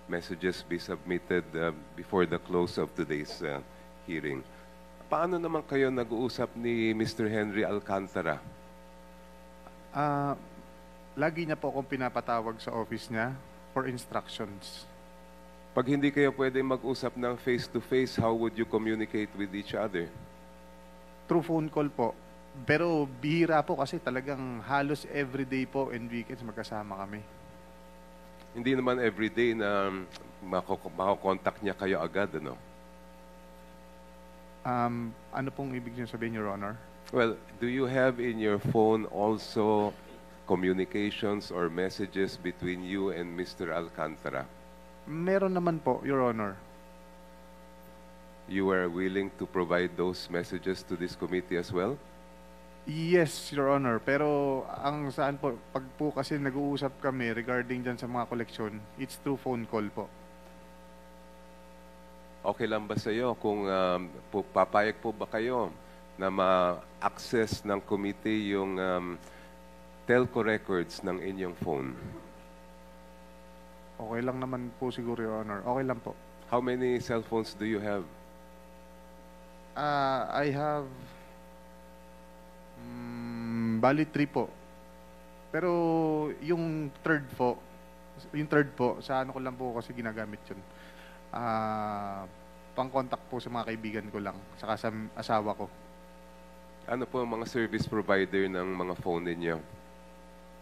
messages be submitted before the close of today's hearing. Paano naman kayo nag-uusap ni Mr. Henry Alcantara? Lagi niya po akong pinapatawag sa office niya for instructions. Pag hindi kayo pwede mag-usap ng face-to-face, how would you communicate with each other? Through phone call po. Pero bihira po kasi talagang halos everyday po and weekends magkasama kami. Hindi naman everyday na makakontakt niya kayo agad, ano? Ano pong ibig niyo sabihin, Your Honor? Well, do you have in your phone also communications or messages between you and Mr. Alcantara? Meron naman po, Your Honor. You were willing to provide those messages to this committee as well? Yes, Your Honor. Pero ang saan po, pag po kasi nag-uusap kami regarding dyan sa mga koleksyon, it's through phone call po. Okay lang ba sa iyo kung papayag po ba kayo na ma-access ng committee yung telco records ng inyong phone? Okay lang naman po siguro, Your Honor. Okay lang po. How many cell phones do you have? I have bali 3 po. Pero yung third po, sa ano ko lang po kasi ginagamit yun. Pang-contact po sa mga kaibigan ko lang, saka sa asawa ko. Ano po ang mga service provider ng mga phone ninyo?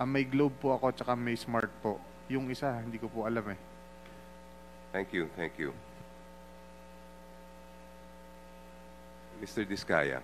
May Globe po ako, saka may Smart po. Yung isa, hindi ko po alam eh. Thank you, thank you. Mr. Diskaya,